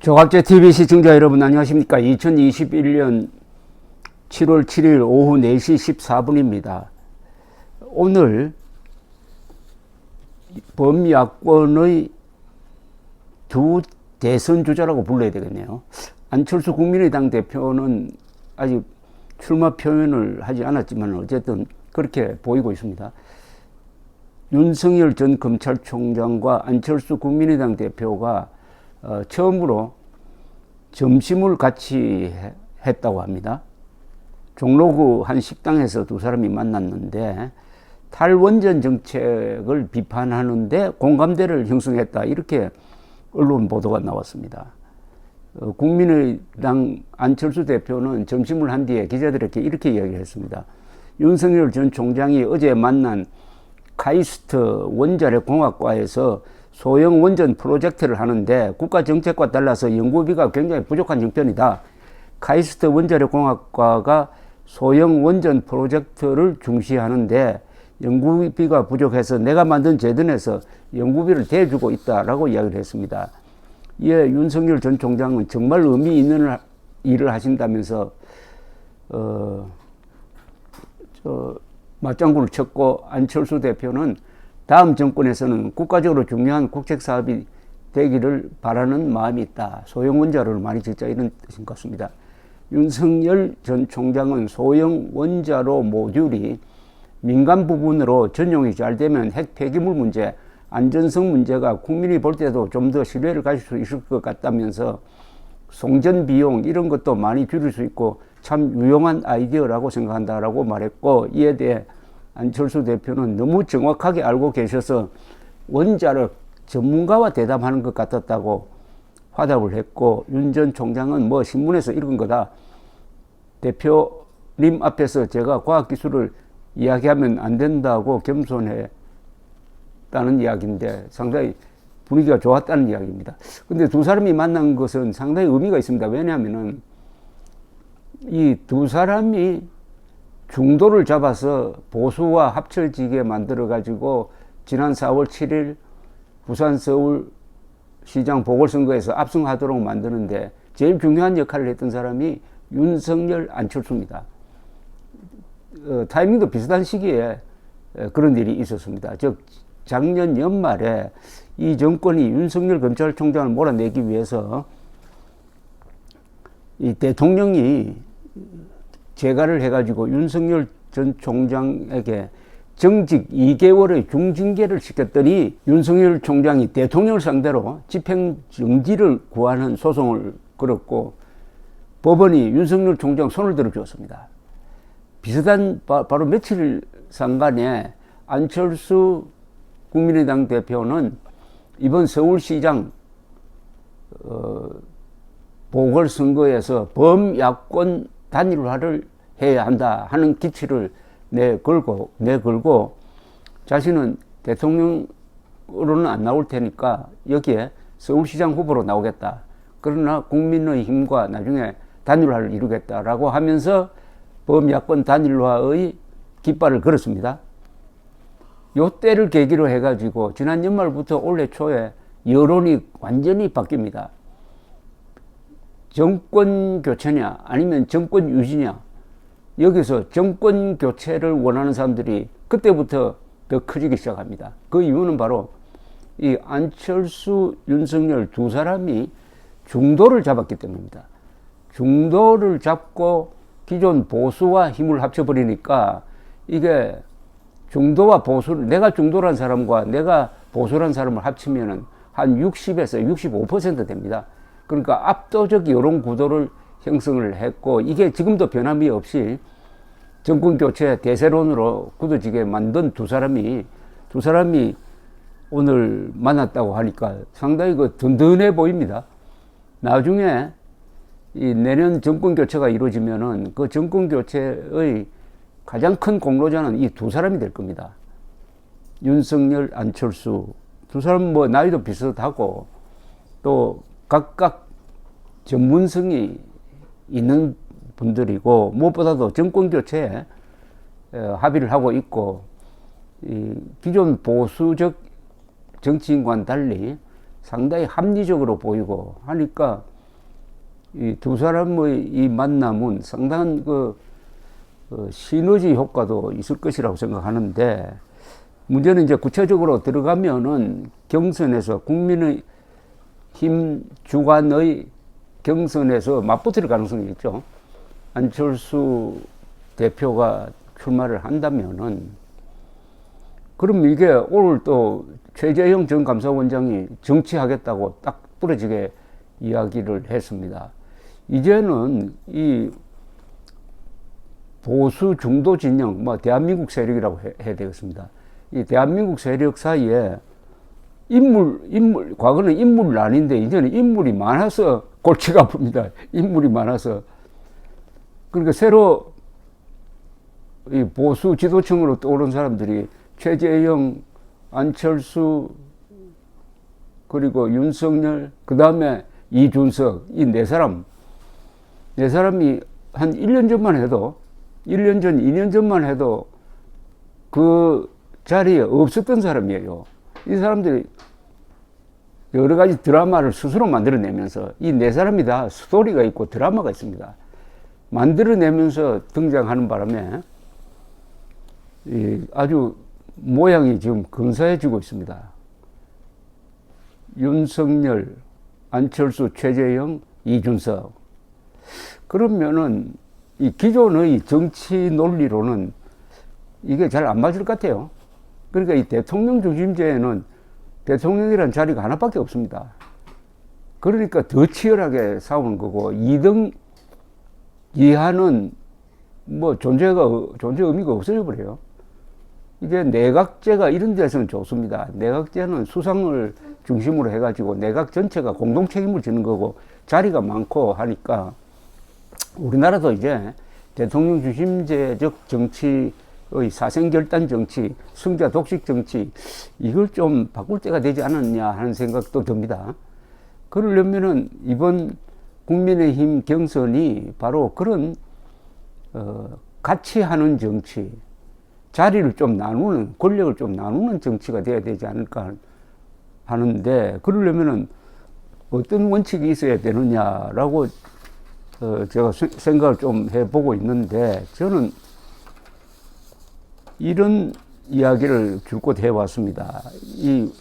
조갑제TV 시청자 여러분 안녕하십니까. 2021년 7월 7일 오후 4시 14분입니다. 오늘 범야권의 두 대선 주자라고 불러야 되겠네요. 안철수 국민의당 대표는 아직 출마 표현을 하지 않았지만 어쨌든 그렇게 보이고 있습니다. 윤석열 전 검찰총장과 안철수 국민의당 대표가 처음으로 점심을 같이 했다고 합니다. 종로구 한 식당에서 두 사람이 만났는데 탈원전 정책을 비판하는데 공감대를 형성했다, 이렇게 언론 보도가 나왔습니다. 국민의당 안철수 대표는 점심을 한 뒤에 기자들에게 이렇게 이야기를 했습니다. 윤석열 전 총장이 어제 만난 카이스트 원자력공학과에서 소형 원전 프로젝트를 하는데 국가 정책과 달라서 연구비가 굉장히 부족한 형편이다. 카이스트 원자력공학과가 소형 원전 프로젝트를 중시하는데 연구비가 부족해서 내가 만든 재단에서 연구비를 대주고 있다라고 이야기를 했습니다. 이에 윤석열 전 총장은 정말 의미 있는 일을 하신다면서 맞장구를 쳤고, 안철수 대표는 다음 정권에서는 국가적으로 중요한 국책사업이 되기를 바라는 마음이 있다. 소형 원자로를 많이 짓자, 이런 뜻인 것 같습니다. 윤석열 전 총장은 소형 원자로 모듈이 민간 부분으로 전용이 잘 되면 핵 폐기물 문제, 안전성 문제가 국민이 볼 때도 좀 더 신뢰를 가질 수 있을 것 같다면서 송전 비용 이런 것도 많이 줄일 수 있고 참 유용한 아이디어라고 생각한다라고 말했고, 이에 대해 안철수 대표는 너무 정확하게 알고 계셔서 원자력 전문가와 대담하는 것 같았다고 화답을 했고, 윤 전 총장은 뭐 신문에서 읽은 거다. 대표님 앞에서 제가 과학기술을 이야기하면 안 된다고 겸손했다는 이야기인데 상당히 분위기가 좋았다는 이야기입니다. 근데 두 사람이 만난 것은 상당히 의미가 있습니다. 왜냐하면은 이 두 사람이 중도를 잡아서 보수와 합쳐지게 만들어 가지고 지난 4월 7일 부산 서울시장 보궐선거에서 압승하도록 만드는데 제일 중요한 역할을 했던 사람이 윤석열, 안철수입니다. 타이밍도 비슷한 시기에 그런 일이 있었습니다. 즉 작년 연말에 이 정권이 윤석열 검찰총장을 몰아내기 위해서 이 대통령이 재가를 해가지고 윤석열 전 총장에게 정직 2개월의 중징계를 시켰더니 윤석열 총장이 대통령을 상대로 집행정지를 구하는 소송을 걸었고 법원이 윤석열 총장 손을 들어주었습니다. 비슷한 바로 며칠 상간에 안철수 국민의당 대표는 이번 서울시장 보궐선거에서 범야권 단일화를 해야 한다 하는 기치를 내걸고 자신은 대통령으로는 안 나올 테니까 여기에 서울시장 후보로 나오겠다. 그러나 국민의힘과 나중에 단일화를 이루겠다라고 하면서 범야권 단일화의 깃발을 걸었습니다. 요 때를 계기로 해가지고 지난 연말부터 올해 초에 여론이 완전히 바뀝니다. 정권 교체냐 아니면 정권 유지냐, 여기서 정권 교체를 원하는 사람들이 그때부터 더 커지기 시작합니다. 그 이유는 바로 이 안철수, 윤석열 두 사람이 중도를 잡았기 때문입니다. 중도를 잡고 기존 보수와 힘을 합쳐버리니까 이게 중도와 보수를, 내가 중도란 사람과 내가 보수란 사람을 합치면은 한 60에서 65% 됩니다. 그러니까 압도적 여론 구도를 형성을 했고, 이게 지금도 변함이 없이 정권 교체 대세론으로 굳어지게 만든 두 사람이 오늘 만났다고 하니까 상당히 든든해 보입니다. 나중에 이 내년 정권 교체가 이루어지면은 그 정권 교체의 가장 큰 공로자는 이 두 사람이 될 겁니다. 윤석열, 안철수 두 사람 뭐 나이도 비슷하고 또 각각 전문성이 있는 분들이고 무엇보다도 정권 교체에 합의를 하고 있고, 이 기존 보수적 정치인과는 달리 상당히 합리적으로 보이고 하니까 이 두 사람의 이 만남은 상당한 시너지 효과도 있을 것이라고 생각하는데, 문제는 이제 구체적으로 들어가면은 경선에서 국민의힘 주관의 경선에서 맞붙을 가능성이 있죠. 안철수 대표가 출마를 한다면은, 그럼 이게 오늘 또 최재형 전 감사원장이 정치하겠다고 딱 부러지게 이야기를 했습니다. 이제는 이 보수 중도 진영, 대한민국 세력이라고 해야 되겠습니다. 이 대한민국 세력 사이에 과거는 인물난인데 이제는 인물이 많아서 골치가 아픕니다. 인물이 많아서. 그러니까 새로 이 보수 지도층으로 떠오른 사람들이 최재형, 안철수, 그리고 윤석열, 그 다음에 이준석, 이 네 사람이 한 1년 전만 해도, 1년 전, 2년 전만 해도 그 자리에 없었던 사람이에요. 이 사람들이 여러 가지 드라마를 스스로 만들어내면서, 이 네 사람이 다 스토리가 있고 드라마가 있습니다. 만들어내면서 등장하는 바람에 아주 모양이 지금 근사해지고 있습니다. 윤석열, 안철수, 최재형, 이준석. 그러면은 이 기존의 정치 논리로는 이게 잘 안 맞을 것 같아요. 그러니까 이 대통령 중심제에는 대통령이라는 자리가 하나밖에 없습니다. 그러니까 더 치열하게 싸우는 거고, 2등 이하는 존재 의미가 없어져 버려요. 이게 내각제가 이런 데서는 좋습니다. 내각제는 수상을 중심으로 해가지고 내각 전체가 공동 책임을 지는 거고 자리가 많고 하니까, 우리나라도 이제 대통령 중심제적 정치의 사생결단 정치, 승자 독식 정치, 이걸 좀 바꿀 때가 되지 않았냐 하는 생각도 듭니다. 그러려면은 이번 국민의힘 경선이 바로 그런 같이 하는 정치, 자리를 좀 나누는, 권력을 좀 나누는 정치가 돼야 되지 않을까 하는데, 그러려면은 어떤 원칙이 있어야 되느냐라고 제가 생각을 좀 해보고 있는데, 저는 이런 이야기를 줄곧 해왔습니다. 이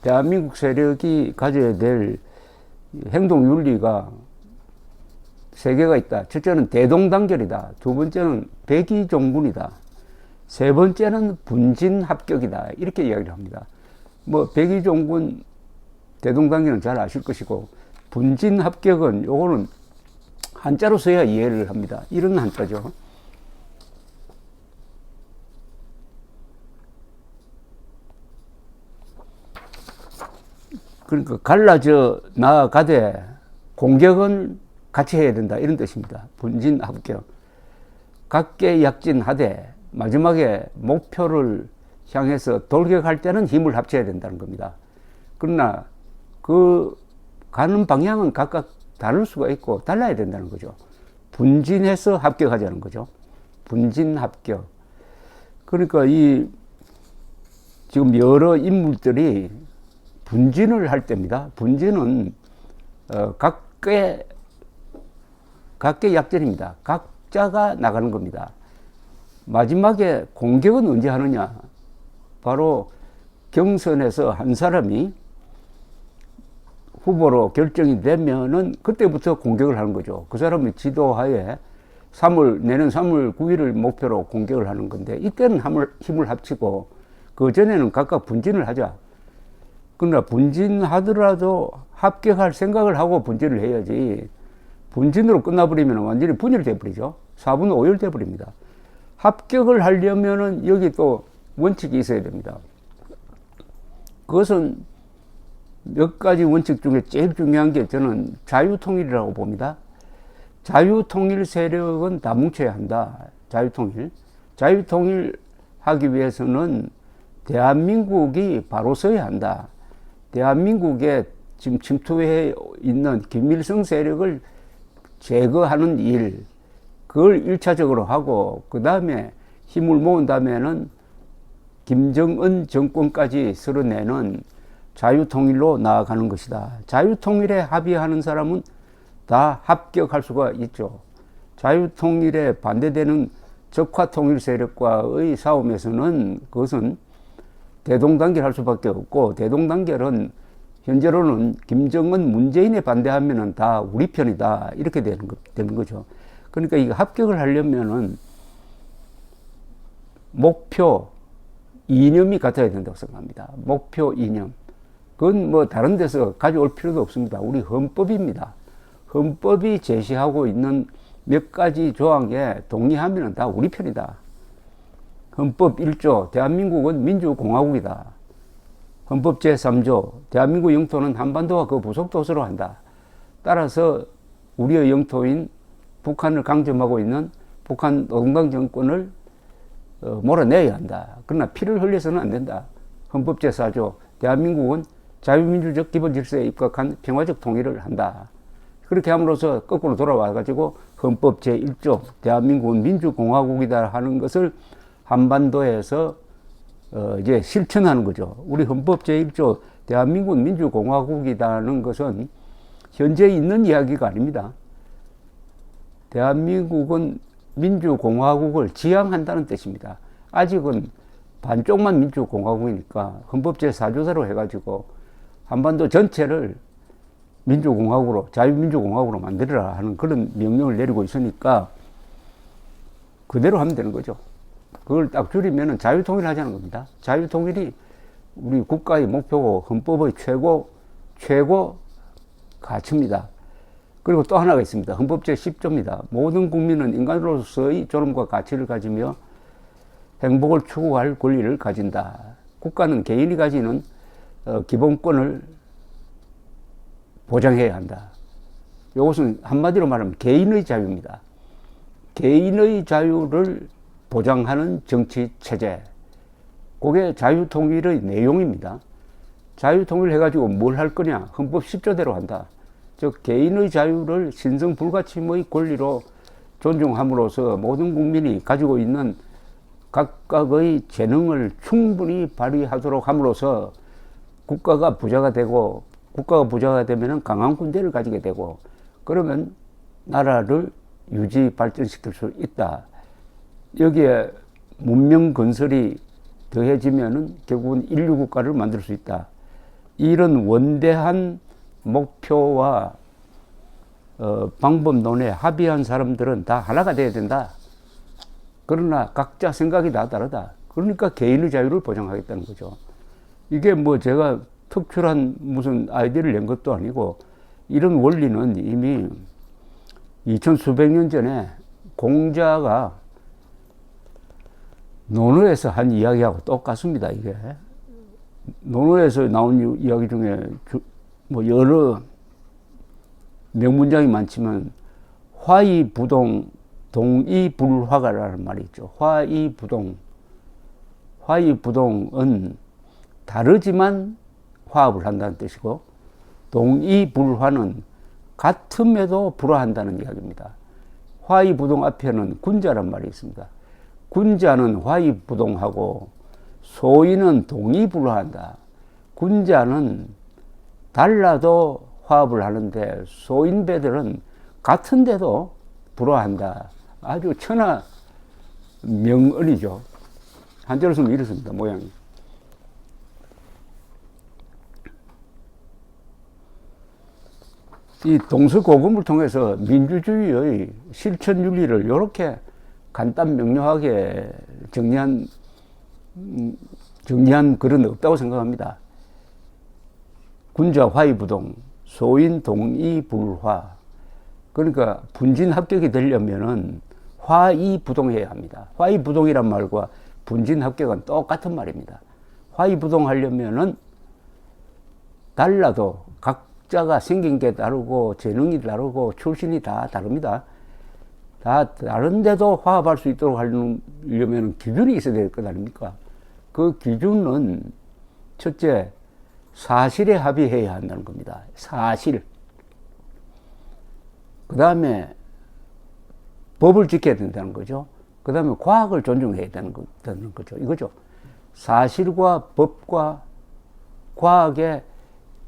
대한민국 세력이 가져야 될 행동 윤리가 세 개가 있다. 첫째는 대동단결이다. 두 번째는 백의종군이다. 세 번째는 분진합격이다. 이렇게 이야기를 합니다. 백의종군, 대동단결은 잘 아실 것이고, 분진합격은 요거는 한자로 써야 이해를 합니다. 이런 한자죠. 그러니까 갈라져 나아가되 공격은 같이 해야 된다, 이런 뜻입니다. 분진합격. 각계약진하되 마지막에 목표를 향해서 돌격할 때는 힘을 합쳐야 된다는 겁니다. 그러나 그 가는 방향은 각각 다를 수가 있고 달라야 된다는 거죠. 분진해서 합격하자는 거죠. 분진합격. 그러니까 지금 여러 인물들이 분진을 할 때입니다. 분진은 각계약전입니다. 각자가 나가는 겁니다. 마지막에 공격은 언제 하느냐? 바로 경선에서 한 사람이 후보로 결정이 되면은 그때부터 공격을 하는 거죠. 그 사람이 지도하에 내년 3월 9일을 목표로 공격을 하는 건데, 이때는 힘을 합치고 그 전에는 각각 분진을 하자. 그러나 분진하더라도 합격할 생각을 하고 분진을 해야지, 분진으로 끝나버리면 완전히 분열돼 버리죠. 4분 5열 돼 버립니다. 합격을 하려면은 여기 또 원칙이 있어야 됩니다. 그것은 몇 가지 원칙 중에 제일 중요한 게 저는 자유통일이라고 봅니다. 자유통일 세력은 다 뭉쳐야 한다. 자유통일 하기 위해서는 대한민국이 바로 서야 한다. 대한민국에 지금 침투해 있는 김일성 세력을 제거하는 일, 그걸 1차적으로 하고, 그 다음에 힘을 모은 다음에는 김정은 정권까지 쓸어내는 자유통일로 나아가는 것이다. 자유통일에 합의하는 사람은 다 합격할 수가 있죠. 자유통일에 반대되는 적화통일 세력과의 싸움에서는 그것은 대동단결할 수밖에 없고, 대동단결은 현재로는 김정은, 문재인에 반대하면은 다 우리 편이다, 이렇게 되는 거죠. 그러니까 이 합격을 하려면은 목표, 이념이 같아야 된다고 생각합니다. 목표, 이념. 그건 뭐 다른 데서 가져올 필요도 없습니다. 우리 헌법입니다. 헌법이 제시하고 있는 몇 가지 조항에 동의하면 다 우리 편이다. 헌법 1조, 대한민국은 민주공화국이다. 헌법 제3조, 대한민국 영토는 한반도와 그 부속 도서로 한다. 따라서 우리의 영토인 북한을 강점하고 있는 북한 노동당 정권을 몰아내야 한다. 그러나 피를 흘려서는 안 된다. 헌법 제4조, 대한민국은 자유민주적 기본 질서에 입각한 평화적 통일을 한다. 그렇게 함으로써 거꾸로 돌아와가지고 헌법 제1조, 대한민국은 민주공화국이다 하는 것을 한반도에서 이제 실천하는 거죠. 우리 헌법 제1조, 대한민국은 민주공화국이라는 것은 현재 있는 이야기가 아닙니다. 대한민국은 민주공화국을 지향한다는 뜻입니다. 아직은 반쪽만 민주공화국이니까 헌법 제4조사로 해가지고 한반도 전체를 민주공화국으로, 자유민주공화국으로 만들어라 하는 그런 명령을 내리고 있으니까 그대로 하면 되는 거죠. 그걸 딱 줄이면은 자유통일 하자는 겁니다. 자유통일이 우리 국가의 목표고 헌법의 최고 가치입니다. 그리고 또 하나가 있습니다. 헌법 제10조입니다. 모든 국민은 인간으로서의 존엄과 가치를 가지며 행복을 추구할 권리를 가진다. 국가는 개인이 가지는 기본권을 보장해야 한다. 이것은 한마디로 말하면 개인의 자유입니다. 개인의 자유를 보장하는 정치 체제. 그게 자유통일의 내용입니다. 자유통일 해가지고 뭘 할 거냐? 헌법 10조대로 한다. 즉 개인의 자유를 신성불가침의 권리로 존중함으로써 모든 국민이 가지고 있는 각각의 재능을 충분히 발휘하도록 함으로써 국가가 부자가 되고, 국가가 부자가 되면 강한 군대를 가지게 되고, 그러면 나라를 유지 발전시킬 수 있다. 여기에 문명 건설이 더해지면은 결국은 인류 국가를 만들 수 있다. 이런 원대한 목표와 방법론에 합의한 사람들은 다 하나가 돼야 된다. 그러나 각자 생각이 다 다르다. 그러니까 개인의 자유를 보장하겠다는 거죠. 이게 뭐 제가 특출한 무슨 아이디어를 낸 것도 아니고, 이런 원리는 이미 2000수백 년 전에 공자가 논어에서 한 이야기하고 똑같습니다. 이게 논어에서 나온 이야기 중에 뭐 여러 명문장이 많지만 화이부동 동의불화가라는 말이 있죠. 화이부동은 다르지만 화합을 한다는 뜻이고, 동의불화는 같음에도 불화한다는 이야기입니다. 화이부동 앞에는 군자란 말이 있습니다. 군자는 화이부동하고 소인은 동의불화한다. 군자는 달라도 화합을 하는데 소인배들은 같은데도 불화한다. 아주 천하 명언이죠. 한자로 쓰면 이렇습니다. 모양이. 이 동서고금을 통해서 민주주의의 실천 윤리를 이렇게 간단 명료하게 정리한 글은 없다고 생각합니다. 군자 화이부동, 소인 동의불화. 그러니까 분진 합격이 되려면은 화이부동해야 합니다. 화이부동이란 말과 분진 합격은 똑같은 말입니다. 화이부동 하려면은 달라도 각자가 생긴 게 다르고 재능이 다르고 출신이 다 다릅니다. 다 다른데도 화합할 수 있도록 하려면 기준이 있어야 될 것 아닙니까? 그 기준은 첫째, 사실에 합의해야 한다는 겁니다. 사실. 그 다음에 법을 지켜야 된다는 거죠. 그 다음에 과학을 존중해야 되는 거죠. 이거죠. 사실과 법과 과학에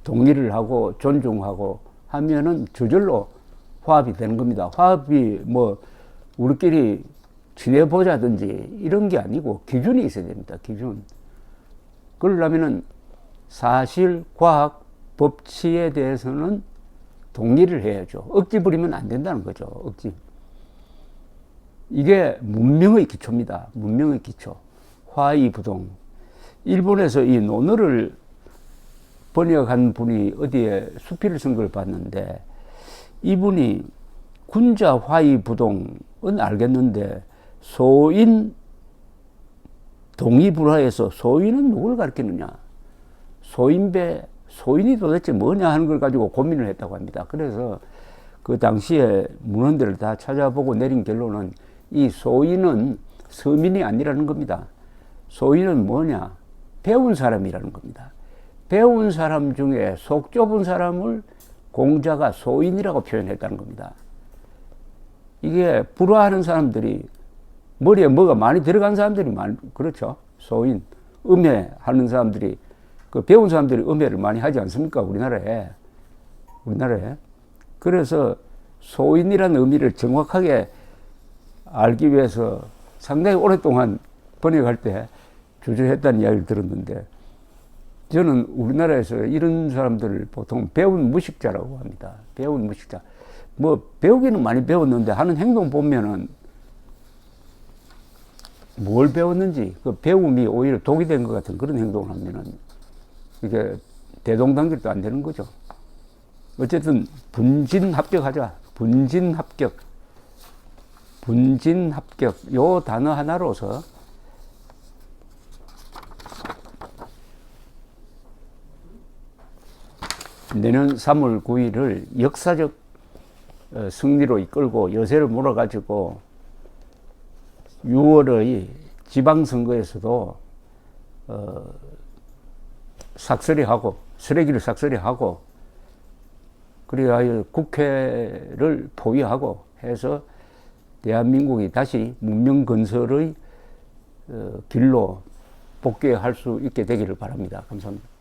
동의를 하고 존중하고 하면은 저절로 화합이 되는 겁니다. 화합이 뭐 우리끼리 지내보자든지 이런 게 아니고 기준이 있어야 됩니다. 기준. 그러려면은 사실, 과학, 법치에 대해서는 동의를 해야죠. 억지 부리면 안 된다는 거죠. 억지. 이게 문명의 기초입니다. 문명의 기초. 화의부동. 일본에서 이 논어를 번역한 분이 어디에 수필을 쓴 걸 봤는데, 이분이 군자 화의부동은 알겠는데 소인 동의불화에서 소인은 누굴 가리키느냐, 소인배, 소인이 도대체 뭐냐 하는 걸 가지고 고민을 했다고 합니다. 그래서 그 당시에 문헌들을 다 찾아보고 내린 결론은 이 소인은 서민이 아니라는 겁니다. 소인은 뭐냐, 배운 사람이라는 겁니다. 배운 사람 중에 속 좁은 사람을 공자가 소인이라고 표현했다는 겁니다. 이게 불화하는 사람들이, 머리에 뭐가 많이 들어간 사람들이 그렇죠. 소인, 음해하는 사람들이, 그 배운 사람들이 음해를 많이 하지 않습니까? 우리나라에. 그래서 소인이라는 의미를 정확하게 알기 위해서 상당히 오랫동안 번역할 때 주저했다는 이야기를 들었는데, 저는 우리나라에서 이런 사람들을 보통 배운 무식자라고 합니다. 배운 무식자. 뭐 배우기는 많이 배웠는데 하는 행동 보면은 뭘 배웠는지, 그 배움이 오히려 독이 된 것 같은 그런 행동을 하면은 이게 대동단결도 안 되는 거죠. 어쨌든 분진합격하자. 분진합격. 요 단어 하나로서 내년 3월 9일을 역사적 승리로 이끌고 여세를 몰아가지고 6월의 지방선거에서도 삭설이하고, 쓰레기를 삭설이하고, 그리하여 국회를 포위하고 해서 대한민국이 다시 문명 건설의 길로 복귀할 수 있게 되기를 바랍니다. 감사합니다.